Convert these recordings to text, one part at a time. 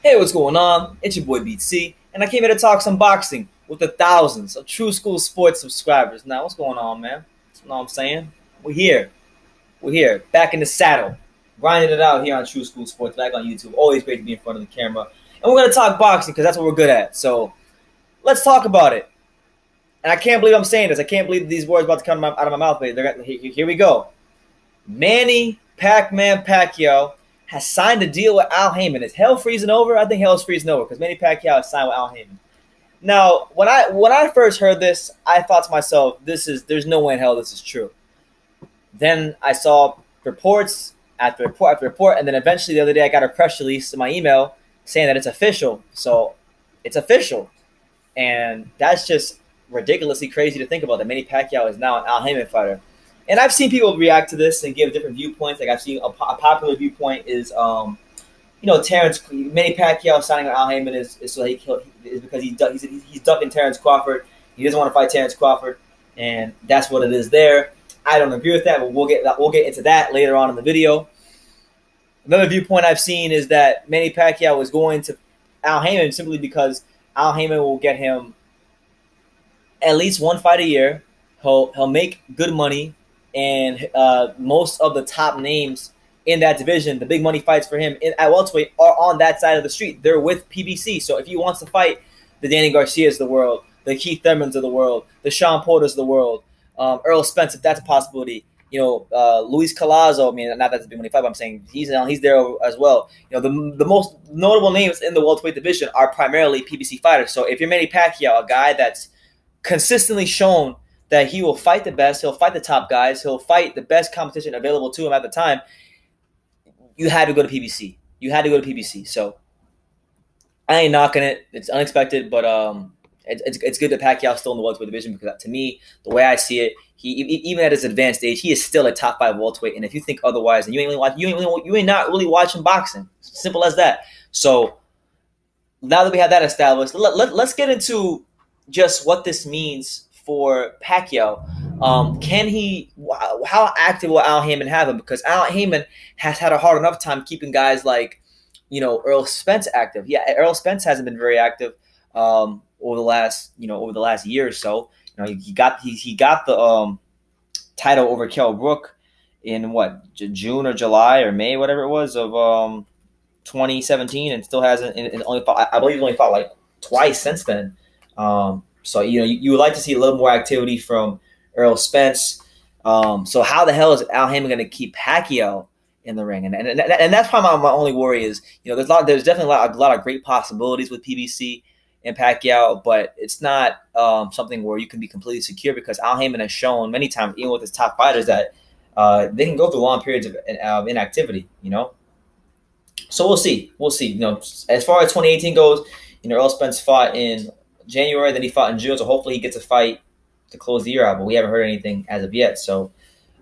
Hey, what's going on? It's your boy BC, and I came here to talk some boxing with the thousands of True School Sports subscribers. Now, what's going on, man? You know what I'm saying? We're here. We're here, back in the saddle, grinding it out here on True School Sports, back on YouTube. Always great to be in front of the camera. And we're going to talk boxing because that's what we're good at. So let's talk about it. And I can't believe I'm saying this. I can't believe these words are about to come out of my mouth. But here we go. Manny Pac-Man Pacquiao has signed a deal with Al Haymon. Is hell freezing over? I think hell's freezing over because Manny Pacquiao has signed with Al Haymon. Now, when I first heard this, I thought to myself, there's no way in hell this is true. Then I saw reports after report after report, and then eventually the other day I got a press release in my email saying that it's official. So it's official, and that's just ridiculously crazy to think about. That Manny Pacquiao is now an Al Haymon fighter. And I've seen people react to this and give different viewpoints. Like I've seen a popular viewpoint is, Terence Manny Pacquiao signing with Al Haymon is so is because he's ducking Terence Crawford. He doesn't want to fight Terence Crawford, and that's what it is there. I don't agree with that, but we'll get into that later on in the video. Another viewpoint I've seen is that Manny Pacquiao is going to Al Haymon simply because Al Haymon will get him at least one fight a year. He'll make good money. And most of the top names in that division, the big money fights for him at welterweight, are on that side of the street. They're with PBC. So if he wants to fight the Danny Garcias of the world, the Keith Thurmans of the world, the Sean Porters of the world, Earl Spence, if that's a possibility, Luis Collazo. I mean, not that's a big money fight, but I'm saying he's there as well. The most notable names in the welterweight division are primarily PBC fighters. So if you're Manny Pacquiao, a guy that's consistently shown that he will fight the best, he'll fight the top guys, he'll fight the best competition available to him at the time, you had to go to PBC. So I ain't knocking it. It's unexpected, but it's good that Pacquiao's still in the welterweight division because to me, the way I see it, he even at his advanced age, he is still a top 5 welterweight. And if you think otherwise, then you ain't not really watching boxing. Simple as that. So now that we have that established, let's get into just what this means for Pacquiao. How active will Al Haymon have him? Because Al Haymon has had a hard enough time keeping guys like, Earl Spence active. Yeah, Earl Spence hasn't been very active over the last year or so. He got the title over Kell Brook in June or July or May, whatever it was, of 2017, and still hasn't. And only fought, I believe, he only fought like twice since then. So, you would like to see a little more activity from Earl Spence. So how the hell is Al Haymon going to keep Pacquiao in the ring? And that's probably my only worry is, there's definitely a lot of great possibilities with PBC and Pacquiao, but it's not something where you can be completely secure because Al Haymon has shown many times, even with his top fighters, that they can go through long periods of inactivity, So we'll see. As far as 2018 goes, Earl Spence fought in January, then he fought in June, so hopefully he gets a fight to close the year out, but we haven't heard anything as of yet. So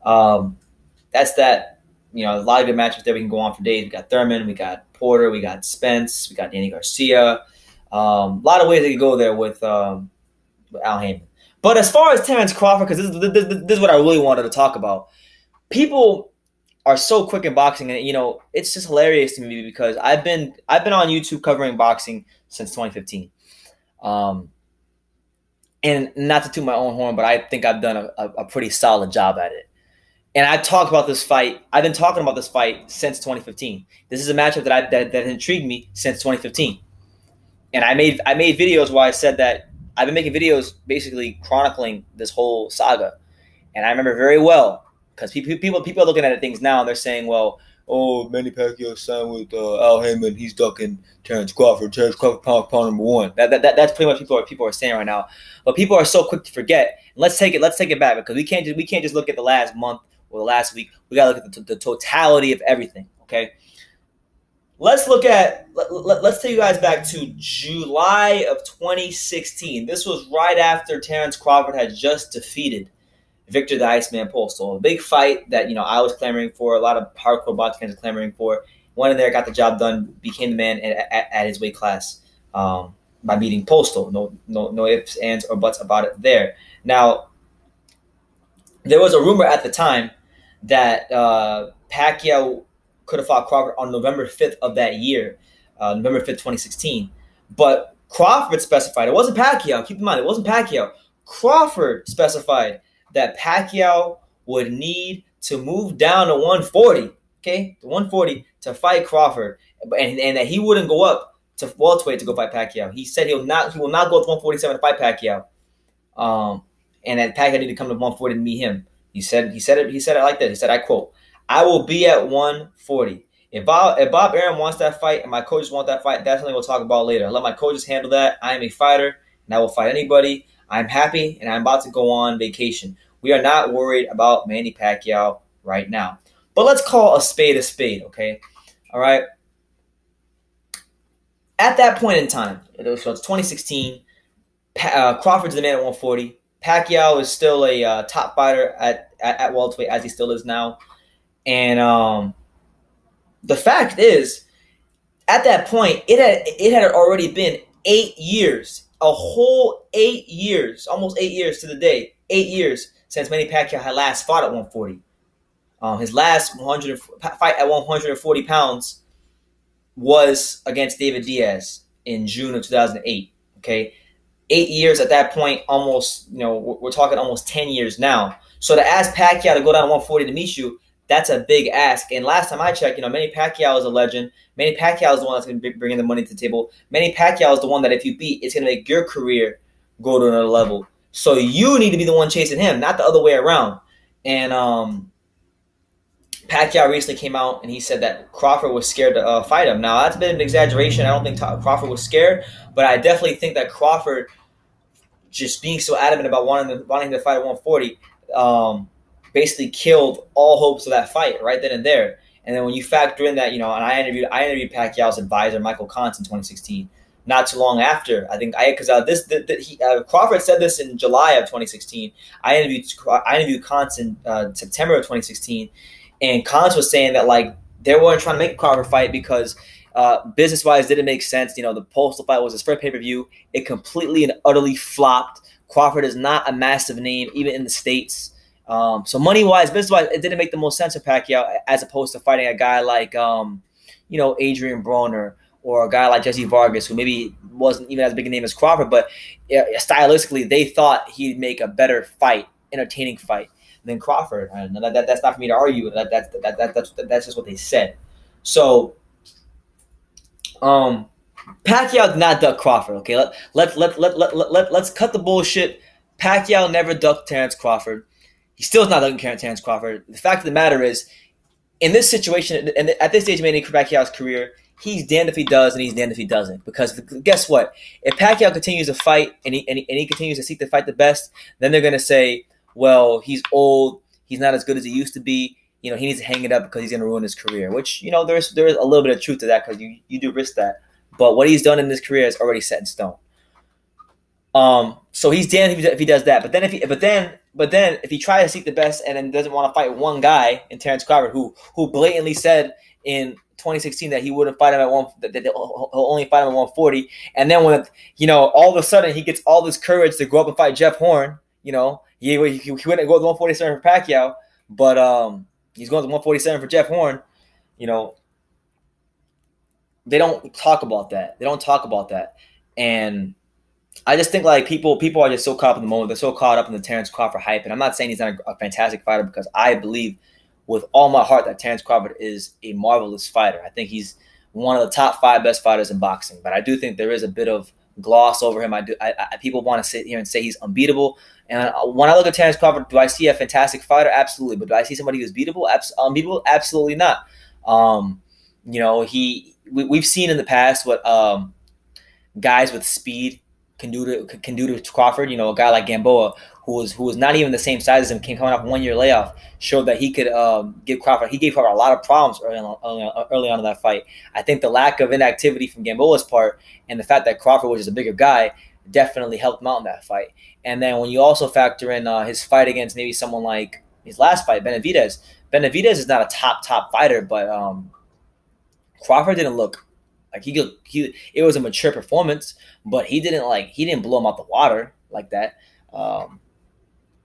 that's that. A lot of good matches there. We can go on for days. We got Thurman, we got Porter, we got Spence, we got Danny Garcia. A lot of ways they could go there with Al Haymon. But as far as Terence Crawford, because this is what I really wanted to talk about. People are so quick in boxing, and it's just hilarious to me because I've been on YouTube covering boxing since 2015. And not to toot my own horn, but I think I've done a pretty solid job at it. And I've talked about this fight. I've been talking about this fight since 2015. This is a matchup that intrigued me since 2015. And I made videos where I said that I've been making videos basically chronicling this whole saga. And I remember very well because people are looking at things now and they're saying, well, Manny Pacquiao signed with Al Haymon. He's ducking Terence Crawford. Terence Crawford, pound number one. That's pretty much people are saying right now. But people are so quick to forget. Let's take it back because we can't just look at the last month or the last week. We gotta look at the totality of everything. Okay. Let's take you guys back to July of 2016. This was right after Terence Crawford had just defeated Victor the Iceman Postal. A big fight that, I was clamoring for, a lot of hardcore boxing fans are clamoring for. Went in there, got the job done, became the man at his weight class by beating Postal. No ifs, ands, or buts about it there. Now, there was a rumor at the time that Pacquiao could have fought Crawford on November 5th of that year. November 5th, 2016. But Crawford specified, it wasn't Pacquiao. Keep in mind, it wasn't Pacquiao. Crawford specified that Pacquiao would need to move down to 140, okay, to 140 to fight Crawford, and that he wouldn't go up to welterweight to go fight Pacquiao. He said he will not go to 147 to fight Pacquiao, and that Pacquiao needed to come to 140 to meet him. He said it like this. He said, I quote, "I will be at 140. If Bob Arum wants that fight and my coaches want that fight, that's something we'll talk about later. I'll let my coaches handle that. I am a fighter, and I will fight anybody. I'm happy, and I'm about to go on vacation. We are not worried about Manny Pacquiao right now." But let's call a spade, okay? All right? At that point in time, so it's 2016, Crawford's the man at 140. Pacquiao is still a top fighter at welterweight, as he still is now. And the fact is, at that point, it had already been 8 years, a whole 8 years, almost 8 years to the day, 8 years since Manny Pacquiao had last fought at 140. His last fight at 140 pounds was against David Diaz in June of 2008. Okay, 8 years at that point, almost, we're talking almost 10 years now. So to ask Pacquiao to go down to 140 to meet you, that's a big ask. And last time I checked, Manny Pacquiao is a legend. Manny Pacquiao is the one that's going to be bringing the money to the table. Manny Pacquiao is the one that if you beat, it's going to make your career go to another level. So you need to be the one chasing him, not the other way around. And Pacquiao recently came out and he said that Crawford was scared to fight him. Now, that's been an exaggeration. I don't think Crawford was scared, but I definitely think that Crawford just being so adamant about wanting to fight at 140 basically killed all hopes of that fight right then and there. And then when you factor in that, and I interviewed Pacquiao's advisor, Michael Kantz, in 2016, not too long after. I think Crawford said this in July of 2016. I interviewed Kantz in September of 2016, and Kantz was saying that they weren't trying to make a Crawford fight because business-wise didn't make sense. The Postal fight was his first pay-per-view. It completely and utterly flopped. Crawford is not a massive name, even in the States. So money-wise, business-wise, it didn't make the most sense for Pacquiao as opposed to fighting a guy like, Adrian Broner or a guy like Jesse Vargas, who maybe wasn't even as big a name as Crawford, but stylistically, they thought he'd make a better fight, entertaining fight than Crawford. And that's not for me to argue. That's just what they said. So, Pacquiao did not duck Crawford. Okay, let's cut the bullshit. Pacquiao never ducked Terence Crawford. He still is not ducking Terence Crawford. The fact of the matter is, in this situation, and at this stage of Manny Pacquiao's career, he's damned if he does and he's damned if he doesn't. Because guess what? If Pacquiao continues to fight and he continues to seek to fight the best, then they're going to say, well, he's old, he's not as good as he used to be. He needs to hang it up because he's going to ruin his career. Which, there's a little bit of truth to that because you do risk that. But what he's done in his career is already set in stone. So he's damned if he does that. But then if he tries to seek the best and then doesn't want to fight one guy in Terence Crawford who blatantly said in 2016 that he wouldn't fight him that he'll only fight him at 140, and then when all of a sudden he gets all this courage to go up and fight Jeff Horn, he wouldn't go to 147 for Pacquiao, but he's going to 147 for Jeff Horn. They don't talk about that. And I just think people are just so caught up in the moment. They're so caught up in the Terence Crawford hype. And I'm not saying he's not a fantastic fighter because I believe with all my heart that Terence Crawford is a marvelous fighter. I think he's one of the top 5 best fighters in boxing. But I do think there is a bit of gloss over him. People want to sit here and say he's unbeatable. And when I look at Terence Crawford, do I see a fantastic fighter? Absolutely. But do I see somebody who's unbeatable? Absolutely not. We've seen in the past what guys with speed can do to Crawford. A guy like Gamboa, who was not even the same size as him, came coming off 1 year layoff, showed that he could give Crawford. He gave Crawford a lot of problems early on in that fight. I think the lack of inactivity from Gamboa's part and the fact that Crawford was just a bigger guy definitely helped him out in that fight. And then when you also factor in his fight against maybe someone like his last fight, Benavidez. Benavidez is not a top fighter, but Crawford didn't look like it was a mature performance, but he didn't blow him out the water like that.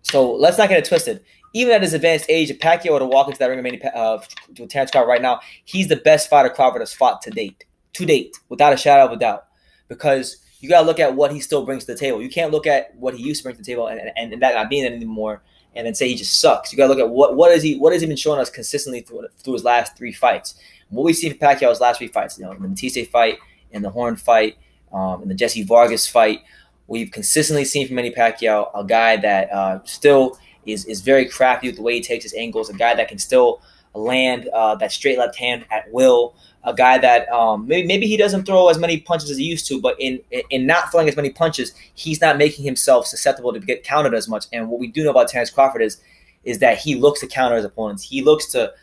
So let's not get it twisted. Even at his advanced age, if Pacquiao were to walk into that ring with Terence Crawford right now, he's the best fighter Crawford has fought to date. to date, without a shadow of a doubt, because you got to look at what he still brings to the table. You can't look at what he used to bring to the table and that not being it anymore, and then say he just sucks. You got to look at what has he been showing us consistently through his last 3 fights. What we've seen from Pacquiao's last 3 fights, the Matisse fight, and the Horn fight, and the Jesse Vargas fight, we've consistently seen from Manny Pacquiao a guy that still is very crafty with the way he takes his angles, a guy that can still land that straight left hand at will, a guy that maybe he doesn't throw as many punches as he used to, but in not throwing as many punches, he's not making himself susceptible to get countered as much. And what we do know about Terence Crawford is that he looks to counter his opponents. He looks to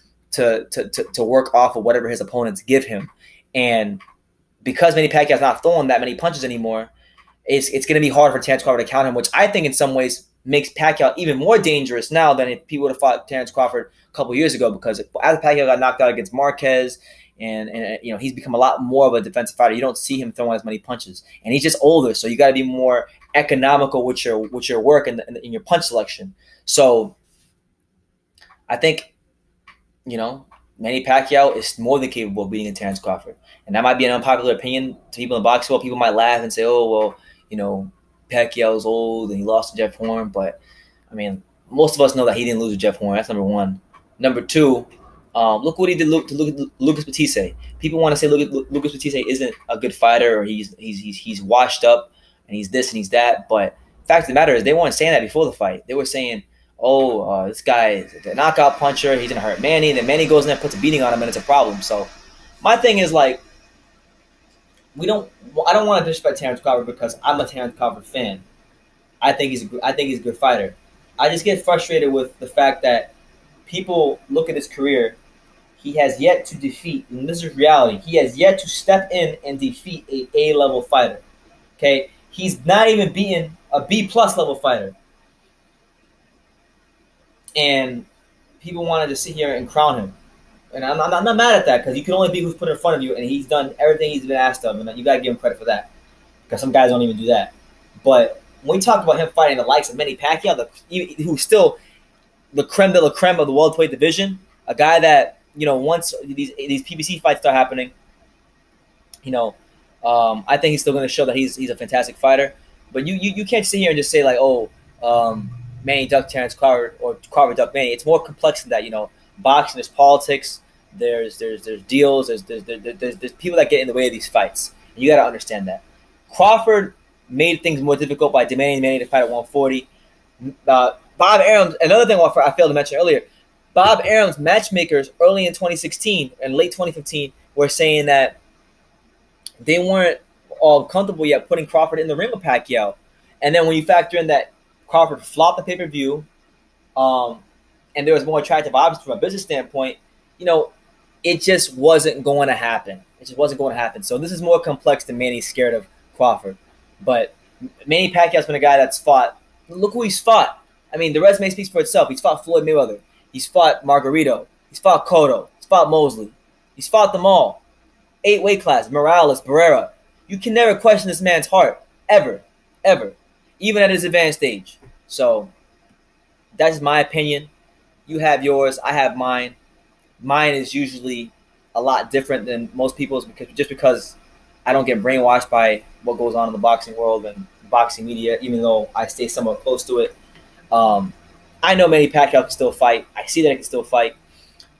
work off of whatever his opponents give him. And because Manny Pacquiao's not throwing that many punches anymore, it's going to be hard for Terence Crawford to counter him, which I think in some ways makes Pacquiao even more dangerous now than if people would have fought Terence Crawford a couple years ago, because after Pacquiao got knocked out against Marquez, and he's become a lot more of a defensive fighter. You don't see him throwing as many punches, and he's just older, so you got to be more economical with your work in your punch selection. So I think Manny Pacquiao is more than capable of beating a Terence Crawford, and that might be an unpopular opinion to people in the boxing world. People might laugh and say, "Oh well, Pacquiao's old and he lost to Jeff Horn," but I mean, most of us know that he didn't lose to Jeff Horn. That's number one. Number two, look what he did to Lucas Batiste. People want to say Lucas Batiste isn't a good fighter, or he's washed up and he's this and he's that. But the fact of the matter is, they weren't saying that before the fight. They were saying, this guy is a knockout puncher. He's gonna hurt Manny. And then Manny goes in there and puts a beating on him, and it's a problem. So my thing is I don't want to disrespect Terence Crawford because I'm a Terence Crawford fan. I think he's a good fighter. I just get frustrated with the fact that people look at his career. He has yet to defeat, and this is reality, he has yet to step in and defeat a A-level fighter. Okay? He's not even beaten a B-plus level fighter. And people want to just sit here and crown him. And I'm not mad at that, because you can only beat who's put in front of you, and he's done everything he's been asked of, and you got to give him credit for that, because some guys don't even do that. But when we talk about him fighting the likes of Manny Pacquiao, who's still the creme de la creme of the welterweight division, a guy that, once these PBC fights start happening, I think he's still going to show that he's a fantastic fighter. But you can't sit here and just say Manny ducked Terence Crawford or Crawford ducked Manny. It's more complex than that. Boxing, there's politics, there's deals, there's people that get in the way of these fights. And you got to understand that. Crawford made things more difficult by demanding Manny to fight at 140. Bob Arum's, another thing I failed to mention earlier, Bob Arum's matchmakers early in 2016 and late 2015 were saying that they weren't all comfortable yet putting Crawford in the ring with Pacquiao. And then when you factor in that Crawford flopped the pay-per-view, and there was more attractive options from a business standpoint, it just wasn't going to happen. It just wasn't going to happen. So this is more complex than Manny's scared of Crawford. But Manny Pacquiao's been a guy that's fought. Look who he's fought. I mean, the resume speaks for itself. He's fought Floyd Mayweather. He's fought Margarito. He's fought Cotto. He's fought Mosley. He's fought them all. 8 weight class, Morales, Barrera. You can never question this man's heart. Ever. Ever. Even at his advanced age. So, that's my opinion. You have yours. I have mine. Mine is usually a lot different than most people's because I don't get brainwashed by what goes on in the boxing world and boxing media, even though I stay somewhat close to it. I know Manny Pacquiao can still fight. I see that he can still fight.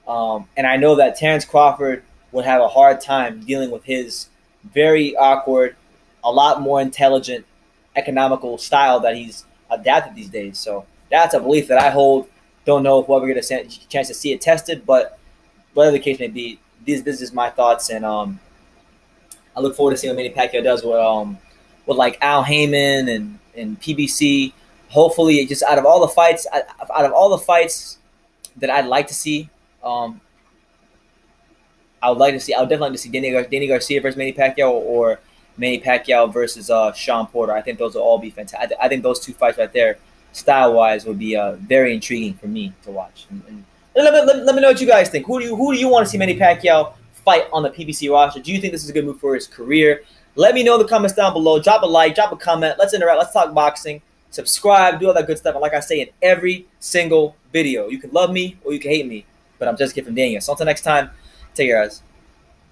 And I know that Terence Crawford would have a hard time dealing with his very awkward, a lot more intelligent, economical style that he's adapted these days. So that's a belief that I hold. Don't know if we'll ever get a chance to see it tested, but whatever the case may be, this is my thoughts, and I look forward to seeing what Manny Pacquiao does with like Al Haymon and PBC. Hopefully, just out of all the fights that I'd like to see, I would definitely like to see Danny Garcia versus Manny Pacquiao, or Manny Pacquiao versus Sean Porter. I think those will all be fantastic. I think those two fights right there, style-wise, would be very intriguing for me to watch. And let me know what you guys think. Who do you want to see Manny Pacquiao fight on the PBC roster? Do you think this is a good move for his career? Let me know in the comments down below. Drop a like, drop a comment. Let's interact. Let's talk boxing. Subscribe, do all that good stuff. And like I say in every single video, you can love me or you can hate me, but I'm just a kid from Daniel. So until next time, take care, guys.